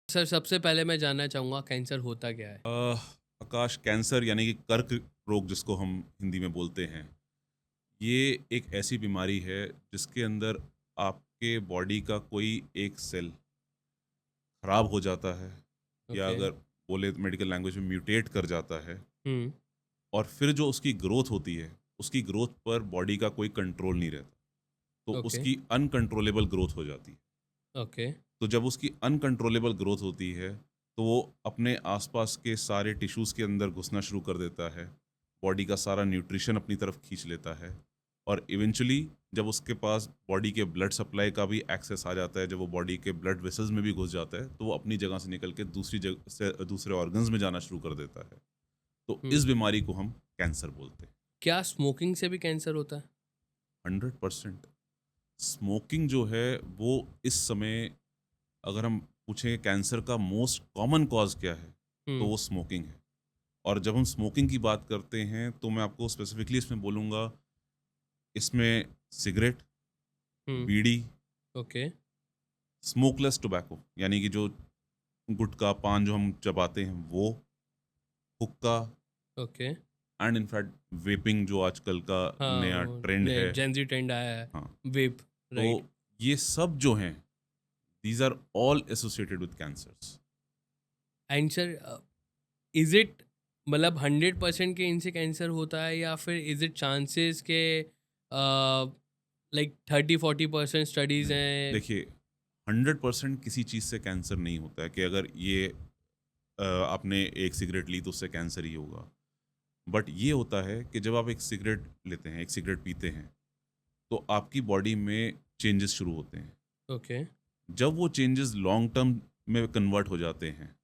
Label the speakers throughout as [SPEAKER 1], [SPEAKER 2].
[SPEAKER 1] Sir सबसे पहले मैं जानना चाहूँगा कैंसर होता क्या है?
[SPEAKER 2] आकाश, कैंसर यानी कि कर्क रोग जिसको हम हिंदी में बोलते हैं, ये एक ऐसी बीमारी है जिसके अंदर आपके बॉडी का कोई एक सेल खराब हो जाता है, या
[SPEAKER 1] ओके।
[SPEAKER 2] अगर बोले मेडिकल लैंग्वेज में म्यूटेट कर जाता है,
[SPEAKER 1] हुँ।
[SPEAKER 2] और फिर जो उसकी ग्रोथ होती है, उसकी ग्रोथ पर बॉडी का कोई कंट्रोल नहीं रहता, तो
[SPEAKER 1] ओके,
[SPEAKER 2] उसकी अनकंट्रोलेबल ग्रोथ हो जाती है।
[SPEAKER 1] ओके।
[SPEAKER 2] तो जब उसकी अनकंट्रोलेबल ग्रोथ होती है, तो वो अपने आसपास के सारे टिश्यूज़ के अंदर घुसना शुरू कर देता है, बॉडी का सारा न्यूट्रिशन अपनी तरफ खींच लेता है, और इवेंचुअली जब उसके पास बॉडी के ब्लड सप्लाई का भी एक्सेस आ जाता है, जब वो बॉडी के ब्लड वेसल्स में भी घुस जाता है, तो वो अपनी जगह से निकल के दूसरी जगह से दूसरे ऑर्गन्स में जाना शुरू कर देता है। तो
[SPEAKER 1] हुँ।
[SPEAKER 2] इस बीमारी को हम कैंसर बोलते हैं।
[SPEAKER 1] क्या स्मोकिंग से भी कैंसर होता है?
[SPEAKER 2] 100% स्मोकिंग जो है, वो इस समय अगर हम पूछें कैंसर का मोस्ट कॉमन कॉज क्या है, तो
[SPEAKER 1] हुँ,
[SPEAKER 2] वो स्मोकिंग है। और जब हम स्मोकिंग की बात करते हैं, तो मैं आपको स्पेसिफिकली इसमें बोलूँगा, इसमें सिगरेट,
[SPEAKER 1] हुँ।
[SPEAKER 2] बीड़ी,
[SPEAKER 1] ओके,
[SPEAKER 2] स्मोकलेस टोबैको यानी कि जो गुटखा पान जो हम चबाते हैं वो, हुक्का,
[SPEAKER 1] ओके।
[SPEAKER 2] एंड इनफैक्ट वेपिंग जो आजकल का
[SPEAKER 1] हाँ,
[SPEAKER 2] नया
[SPEAKER 1] वो
[SPEAKER 2] ट्रेंड
[SPEAKER 1] नए
[SPEAKER 2] है।
[SPEAKER 1] जेन ज़ी ट्रेंड आया है,
[SPEAKER 2] हाँ,
[SPEAKER 1] वेप,
[SPEAKER 2] तो
[SPEAKER 1] राइट।
[SPEAKER 2] ये सब जो हैं, these are all associated with cancers.
[SPEAKER 1] And sir is it मतलब 100% के इनसे कैंसर होता है या फिर इज़ इट चांसेस के लाइक 30-40% स्टडीज़
[SPEAKER 2] नहीं,
[SPEAKER 1] हैं?
[SPEAKER 2] देखिए, 100% किसी चीज़ से कैंसर नहीं होता है कि अगर ये आपने एक सिगरेट ली तो उससे कैंसर ही होगा। बट ये होता है कि जब आप एक सिगरेट लेते हैं, एक सिगरेट पीते हैं, तो आपकी बॉडी में चेंजेस शुरू होते हैं।
[SPEAKER 1] ओके,
[SPEAKER 2] जब वो चेंजेस लॉन्ग टर्म में कन्वर्ट हो जाते हैं,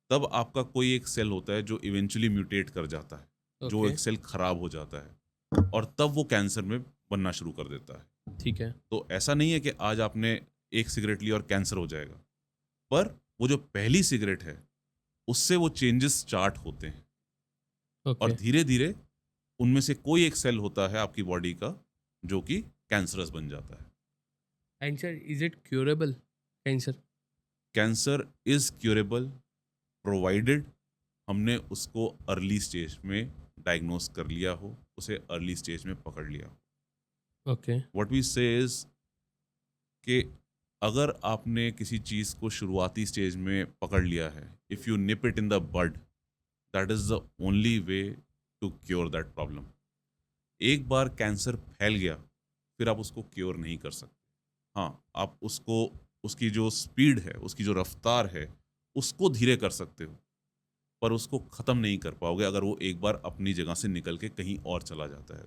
[SPEAKER 2] तब आपका कोई एक सेल होता है जो इवेंचुअली म्यूटेट कर जाता है, जो
[SPEAKER 1] ओके,
[SPEAKER 2] एक सेल खराब हो जाता है, और तब वो कैंसर में बनना शुरू कर देता है।
[SPEAKER 1] ठीक है,
[SPEAKER 2] तो ऐसा नहीं है कि आज आपने एक सिगरेट ली और कैंसर हो जाएगा, पर वो जो पहली सिगरेट है, उससे वो चेंजेस स्टार्ट होते हैं, और
[SPEAKER 1] ओके।
[SPEAKER 2] धीरे-धीरे उनमें से कोई एक सेल होता है आपकी बॉडी का जो कि कैंसरस बन जाता है।
[SPEAKER 1] And sir is it curable cancer?
[SPEAKER 2] Cancer is curable provided हमने उसको अर्ली स्टेज में डायग्नोस कर लिया हो, उसे अर्ली स्टेज में पकड़ लिया हो।
[SPEAKER 1] ओके,
[SPEAKER 2] व्हाट वी से इज़ कि अगर आपने किसी चीज़ को शुरुआती स्टेज में पकड़ लिया है, if you nip it in the bud, that is the only way to cure that problem. एक बार कैंसर फैल गया, फिर आप उसको क्योर नहीं कर सकते। हाँ, आप उसको, उसकी जो स्पीड है, उसकी जो रफ्तार है, उसको धीरे कर सकते हो, पर उसको ख़त्म नहीं कर पाओगे अगर वो एक बार अपनी जगह से निकल के कहीं और चला जाता है।